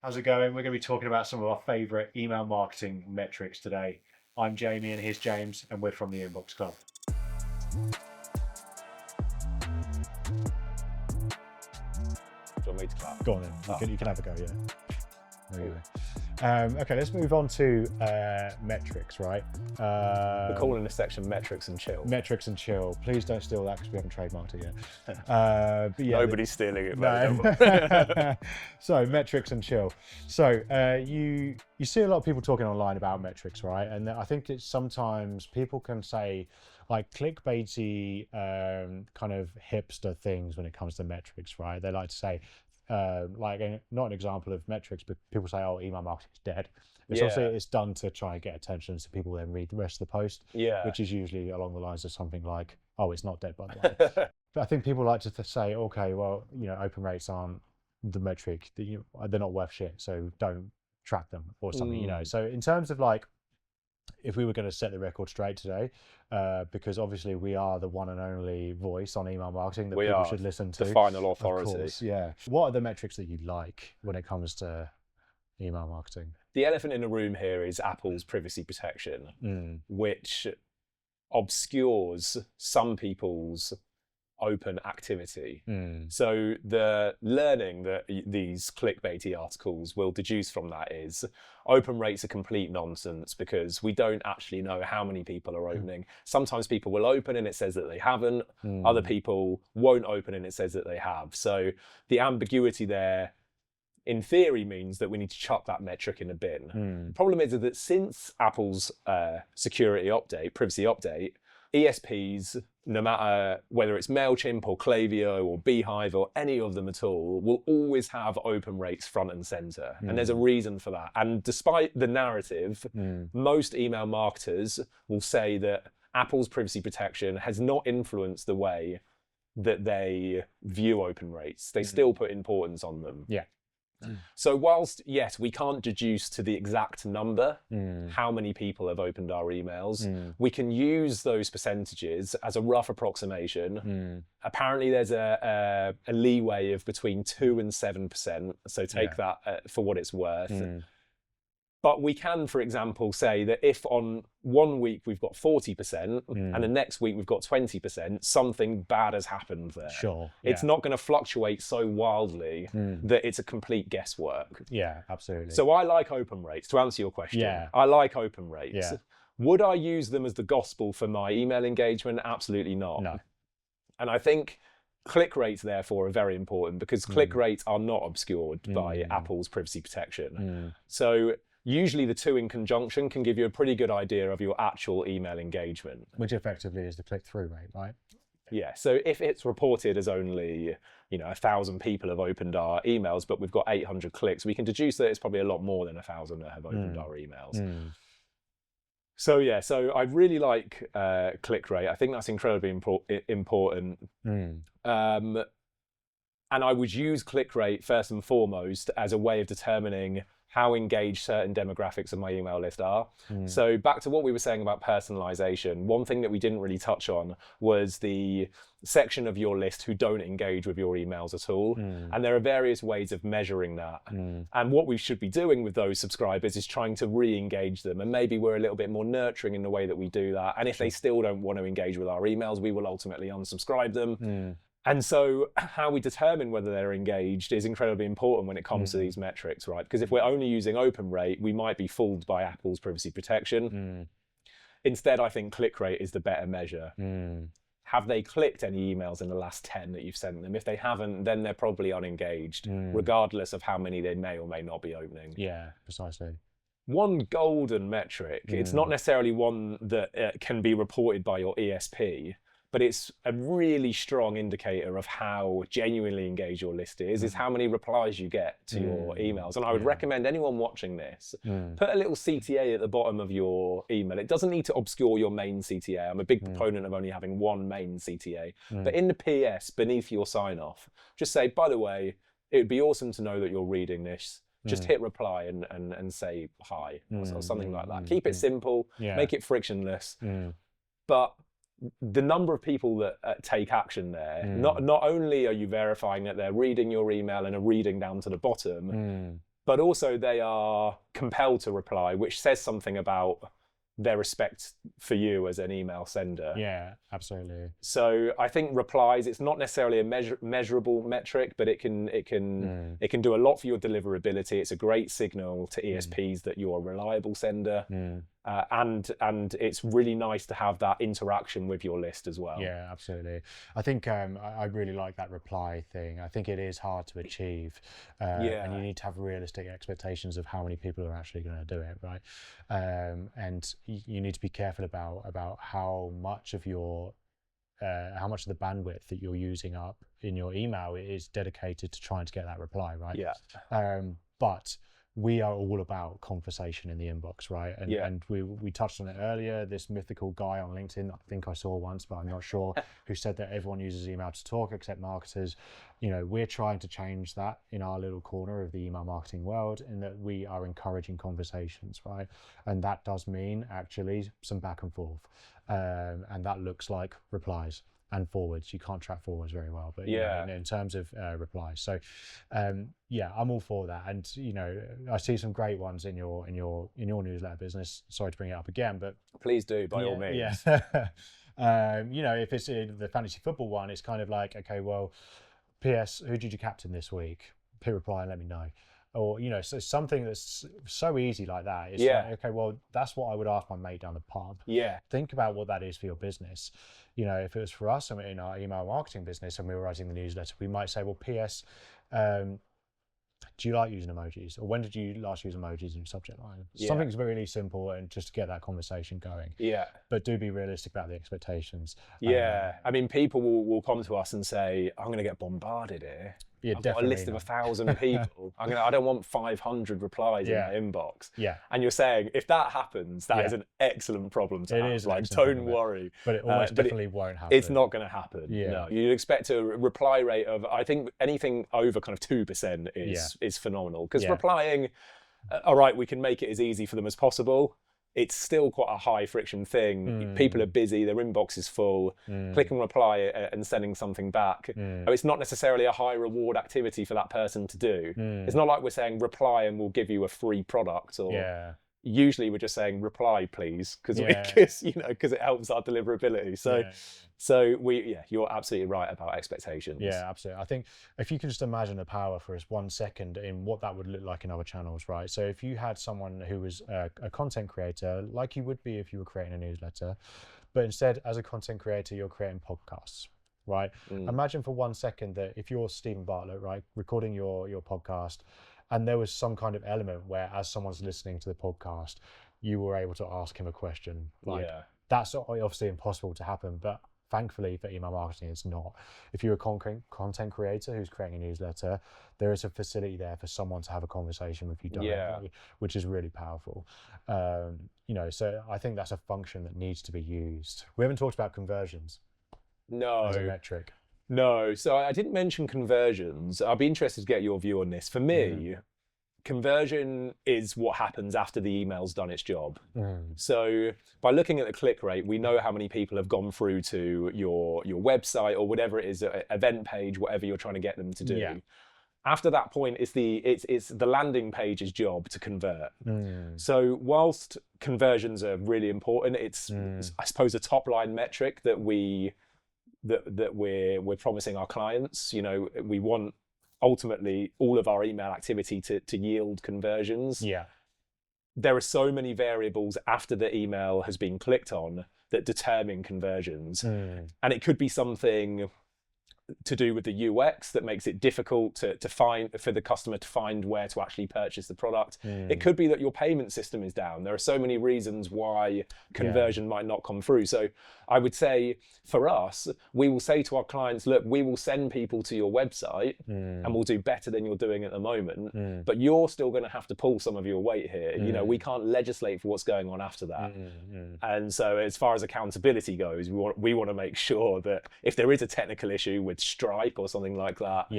How's it going? We're going to be talking about some of our favourite email marketing metrics today. I'm Jamie and here's James, and we're from the Inbox Club. Do you want me to clap? Go on then, you can have a go, yeah. There you go. Okay, let's move on to metrics, right? We're calling this section metrics and chill. Metrics and chill. Please don't steal that because we haven't trademarked it yet. But yeah, Nobody's stealing it. No. So metrics and chill. So you see a lot of people talking online about metrics, right? And I think it's sometimes people can say like clickbaity kind of hipster things when it comes to metrics, right? They like to say, not an example of metrics, but people say, "Oh, email marketing is dead." It's also it's done to try and get attention, so people then read the rest of the post, which is usually along the lines of something like, "Oh, it's not dead, by the way." But I think people like to say, "Okay, well, open rates aren't the metric; they're not worth shit, so don't track them or something." So in terms of like, if we were going to set the record straight today, because obviously we are the one and only voice on email marketing that people should listen to. The final authority. Of course, yeah. What are the metrics that you like when it comes to email marketing? The elephant in the room here is Apple's privacy protection, which obscures some people's open activity. So the learning that these clickbaity articles will deduce from that is open rates are complete nonsense because we don't actually know how many people are opening. Sometimes people will open and it says that they haven't. Other people won't open and it says that they have. So the ambiguity there in theory means that we need to chuck that metric in a bin. The problem is that since Apple's privacy update, ESPs, no matter whether it's MailChimp or Klaviyo or Beehive or any of them at all, will always have open rates front and center. And there's a reason for that. And despite the narrative, most email marketers will say that Apple's privacy protection has not influenced the way that they view open rates. They still put importance on them. Yeah. So whilst, yes, we can't deduce to the exact number how many people have opened our emails, we can use those percentages as a rough approximation. Apparently there's a leeway of between 2 and 7%, so take that for what it's worth. But we can, for example, say that if on one week we've got 40% and the next week we've got 20%, something bad has happened there. Sure. It's not going to fluctuate so wildly that it's a complete guesswork. Yeah, absolutely. So I like open rates, to answer your question. Yeah. I like open rates. Yeah. Would I use them as the gospel for my email engagement? Absolutely not. No. And I think click rates, therefore, are very important because click rates are not obscured by Apple's privacy protection. So usually the two in conjunction can give you a pretty good idea of your actual email engagement. Which effectively is the click-through rate, right? Yeah, so if it's reported as only 1,000 people have opened our emails, but we've got 800 clicks, we can deduce that it's probably a lot more than 1,000 that have opened our emails. So yeah, so I really like click rate. I think that's incredibly important. And I would use click rate first and foremost as a way of determining how engaged certain demographics of my email list are. So back to what we were saying about personalization, one thing that we didn't really touch on was the section of your list who don't engage with your emails at all. And there are various ways of measuring that. And what we should be doing with those subscribers is trying to re-engage them. And maybe we're a little bit more nurturing in the way that we do that. And if they still don't want to engage with our emails, we will ultimately unsubscribe them. And so how we determine whether they're engaged is incredibly important when it comes to these metrics, right? Because if we're only using open rate, we might be fooled by Apple's privacy protection. Instead, I think click rate is the better measure. Have they clicked any emails in the last 10 that you've sent them? If they haven't, then they're probably unengaged, regardless of how many they may or may not be opening. Yeah, precisely. One golden metric, it's not necessarily one that can be reported by your ESP, but it's a really strong indicator of how genuinely engaged your list is how many replies you get to your emails. And I would recommend anyone watching this, put a little CTA at the bottom of your email. It doesn't need to obscure your main CTA. I'm a big proponent of only having one main CTA. But in the PS, beneath your sign-off, just say, by the way, it would be awesome to know that you're reading this. Just hit reply and say hi or something like that. Keep it simple, make it frictionless. But the number of people that take action there, not only are you verifying that they're reading your email and are reading down to the bottom, but also they are compelled to reply, which says something about their respect for you as an email sender. Yeah, absolutely. So I think replies, it's not necessarily a measurable metric, but it can do a lot for your deliverability. It's a great signal to ESPs that you're a reliable sender. And it's really nice to have that interaction with your list as well. Yeah, absolutely. I think I really like that reply thing. I think it is hard to achieve, and you need to have realistic expectations of how many people are actually going to do it, right? And you need to be careful about how much of your how much of the bandwidth that you're using up in your email is dedicated to trying to get that reply, right? Yeah. But we are all about conversation in the inbox, right? And we touched on it earlier, this mythical guy on LinkedIn, I think I saw once, but I'm not sure, who said that everyone uses email to talk except marketers. You know, we're trying to change that in our little corner of the email marketing world, in that we are encouraging conversations, right? And that does mean actually some back and forth. And that looks like replies and forwards. You can't track forwards very well, but you know, in terms of replies. So yeah, I'm all for that. And you know, I see some great ones in your newsletter business. Sorry to bring it up again, but please do, by all means. Yeah. You know, if it's the fantasy football one, it's kind of like, okay, well, PS, who did you captain this week? Hit reply and let me know. Or, you know, so something that's so easy like that. It's like, okay, well, that's what I would ask my mate down the pub. Yeah. Think about what that is for your business. You know, if it was for us in our email marketing business and we were writing the newsletter, we might say, well, PS, do you like using emojis? Or when did you last use emojis in your subject line? Something's really simple and just to get that conversation going. Yeah. But do be realistic about the expectations. Yeah. I mean, people will come to us and say, I'm going to get bombarded here. Yeah, I've got a list of 1,000 people. I don't want 500 replies in my inbox. Yeah. And you're saying, if that happens, that is an excellent problem to have. Is like, don't worry. But it almost definitely won't happen. It's not going to happen. Yeah. No. You'd expect a reply rate of, I think anything over kind of 2% is phenomenal. Because replying, all right, we can make it as easy for them as possible. It's still quite a high friction thing. People are busy, their inbox is full. Click and reply and sending something back. It's not necessarily a high reward activity for that person to do. It's not like we're saying reply and we'll give you a free product. Or usually we're just saying reply, please, because it helps our deliverability. So you're absolutely right about expectations. Yeah, absolutely. I think if you can just imagine the power for us 1 second in what that would look like in other channels, right? So if you had someone who was a content creator, like you would be if you were creating a newsletter, but instead as a content creator, you're creating podcasts, right? Imagine for 1 second that if you're Stephen Bartlett, right, recording your podcast, and there was some kind of element where as someone's listening to the podcast, you were able to ask him a question. Like that's obviously impossible to happen, but thankfully for email marketing, it's not. If you're a content creator who's creating a newsletter, there is a facility there for someone to have a conversation with you directly, which is really powerful. You know, so I think that's a function that needs to be used. We haven't talked about conversions. No. As a metric. No. So I didn't mention conversions. I'd be interested to get your view on this. For me, conversion is what happens after the email's done its job. So by looking at the click rate, we know how many people have gone through to your website or whatever it is, event page, whatever you're trying to get them to do. After that point, it's the landing page's job to convert. So whilst conversions are really important, it's I suppose a top line metric that we're promising our clients. You know, we want ultimately all of our email activity to yield conversions. There are so many variables after the email has been clicked on that determine conversions. And it could be something to do with the UX that makes it difficult to find for the customer to find where to actually purchase the product. It could be that your payment system is down. There are so many reasons why conversion might not come through. So I would say for us, we will say to our clients, look, we will send people to your website and we'll do better than you're doing at the moment, but you're still going to have to pull some of your weight here. You know, we can't legislate for what's going on after that. And so as far as accountability goes, we want to make sure that if there is a technical issue with Stripe or something like that,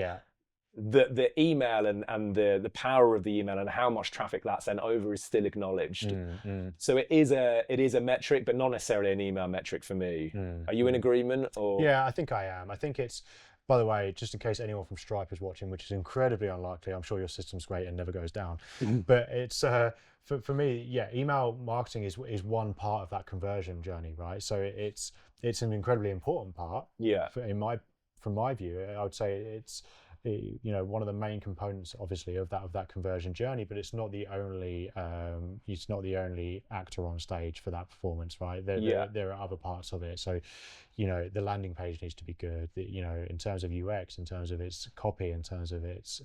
the email and the power of the email and how much traffic that sent over is still acknowledged. So it is a metric, but not necessarily an email metric for me. Are you in agreement? Or yeah, I think I am. I think it's By the way, just in case anyone from Stripe is watching, which is incredibly unlikely, I'm sure your system's great and never goes down. But it's for me, yeah, email marketing is one part of that conversion journey, right? So it's an incredibly important part. Yeah. From my view, I would say it's one of the main components, obviously, of that conversion journey. But it's not the only actor on stage for that performance, right? There are other parts of it. So, the landing page needs to be good. In terms of UX, in terms of its copy, in terms of its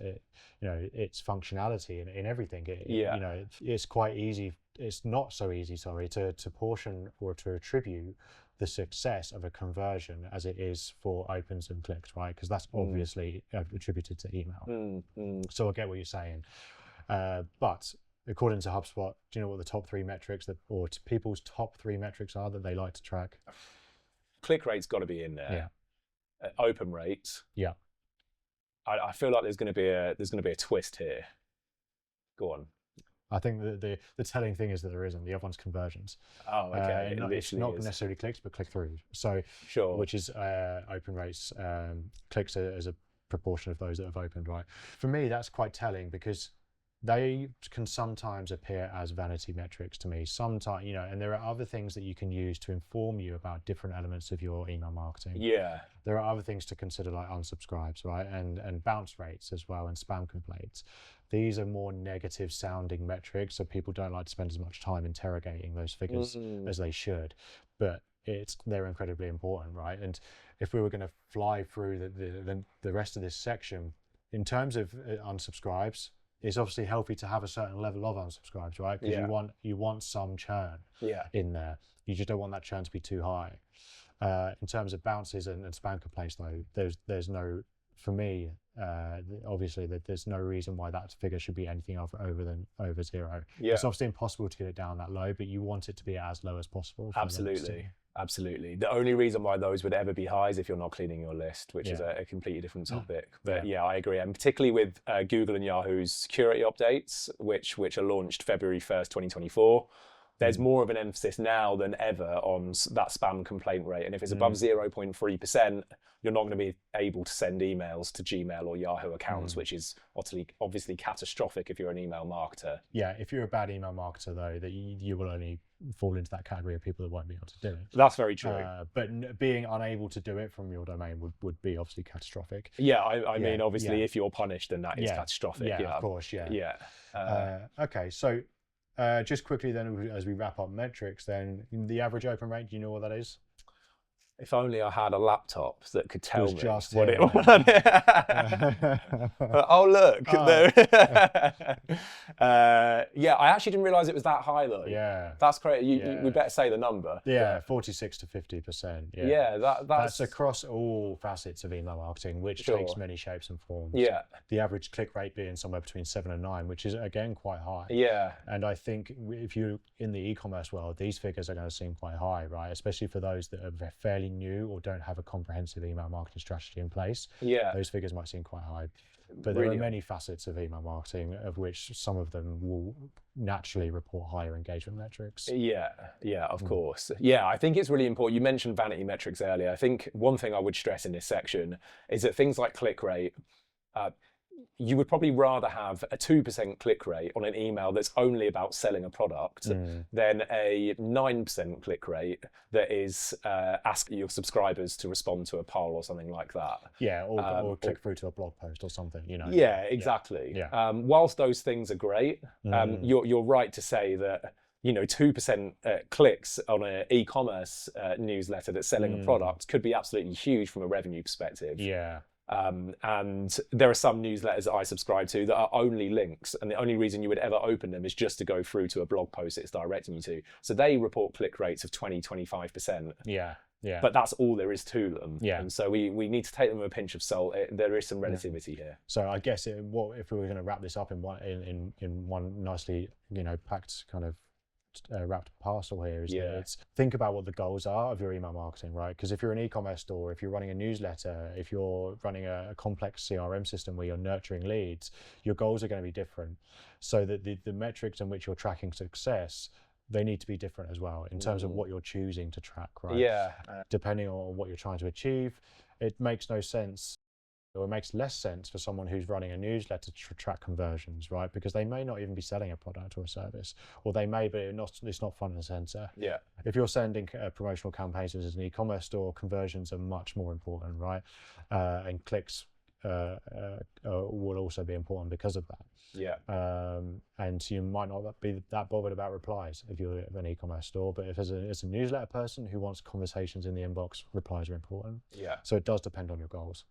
functionality, in everything. It's quite easy. It's not so easy, sorry, to portion or to attribute the success of a conversion as it is for opens and clicks, right? Because that's obviously attributed to email. So I get what you're saying. But according to HubSpot, do you know what the top 3 metrics or people's top 3 metrics are that they like to track? Click rate's got to be in there. Yeah. Open rate. Yeah. I feel like there's going to be a twist here. Go on. I think the telling thing is that there isn't. The other one's conversions. Oh, okay. It's not necessarily clicks, but click-throughs. So, sure. Which is open rates, clicks as a proportion of those that have opened, right? For me, that's quite telling because they can sometimes appear as vanity metrics to me. Sometimes, and there are other things that you can use to inform you about different elements of your email marketing. Yeah. There are other things to consider like unsubscribes, right? And bounce rates as well, and spam complaints. These are more negative sounding metrics, so people don't like to spend as much time interrogating those figures as they should. But they're incredibly important, right? And if we were going to fly through the rest of this section, in terms of unsubscribes, it's obviously healthy to have a certain level of unsubscribes, right? Because you want some churn in there. You just don't want that churn to be too high. In terms of bounces and spam complaints, though, there's no, for me, obviously there's no reason why that figure should be anything over 0. Yeah. It's obviously impossible to get it down that low, but you want it to be as low as possible. Absolutely. The only reason why those would ever be high is if you're not cleaning your list, which is a completely different topic. But yeah, I agree. And particularly with Google and Yahoo's security updates, which are launched February 1st, 2024, there's more of an emphasis now than ever on that spam complaint rate. And if it's above 0.3%, you're not going to be able to send emails to Gmail or Yahoo accounts, which is obviously catastrophic if you're an email marketer. Yeah, if you're a bad email marketer, though, that you will only fall into that category of people that won't be able to do it. That's very true. But being unable to do it from your domain would be obviously catastrophic. Yeah, I mean, obviously, if you're punished, then that is catastrophic. Yeah, of course, yeah. Okay, so just quickly then, as we wrap up metrics, then the average open rate, do you know what that is? If only I had a laptop that could tell me what it was. Oh, look. Yeah, I actually didn't realise it was that high, though. Yeah. That's crazy. We better say the number. Yeah, 46 to 50%. Yeah, that's across all facets of email marketing, which takes many shapes and forms. Yeah. The average click rate being somewhere between 7 and 9, which is, again, quite high. Yeah. And I think if you're in the e-commerce world, these figures are going to seem quite high, right? Especially for those that are fairly new or don't have a comprehensive email marketing strategy in place. Yeah. Those figures might seem quite high. But there are many facets of email marketing, of which some of them will naturally report higher engagement metrics. Yeah, of course. Yeah, I think it's really important. You mentioned vanity metrics earlier. I think one thing I would stress in this section is that things like click rate, you would probably rather have a 2% click rate on an email that's only about selling a product than a 9% click rate that is asking your subscribers to respond to a poll or something like that. Yeah, or click through to a blog post or something, Yeah, exactly. Yeah. Whilst those things are great, you're right to say that 2% clicks on an e-commerce newsletter that's selling a product could be absolutely huge from a revenue perspective. Yeah. And there are some newsletters that I subscribe to that are only links, and the only reason you would ever open them is just to go through to a blog post it's directing you to. So they report click rates of 20-25%. Yeah. But that's all there is to them. Yeah. And so we need to take them with a pinch of salt. There is some relativity here. So I guess if we were going to wrap this up in one nicely packed kind of wrapped parcel here is that it's think about what the goals are of your email marketing, right? Because if you're an e-commerce store, if you're running a newsletter, if you're running a complex CRM system where you're nurturing leads, your goals are going to be different. So that the metrics in which you're tracking success, they need to be different as well in terms of what you're choosing to track, right? Yeah. Depending on what you're trying to achieve, it makes no sense it makes less sense for someone who's running a newsletter to track conversions, right? Because they may not even be selling a product or a service, or they may, but it's not front and center. Yeah. If you're sending promotional campaigns as an e-commerce store, conversions are much more important, right? And clicks will also be important because of that. Yeah. And you might not be that bothered about replies if you're an e-commerce store, but if as a newsletter person who wants conversations in the inbox, replies are important. Yeah. So it does depend on your goals.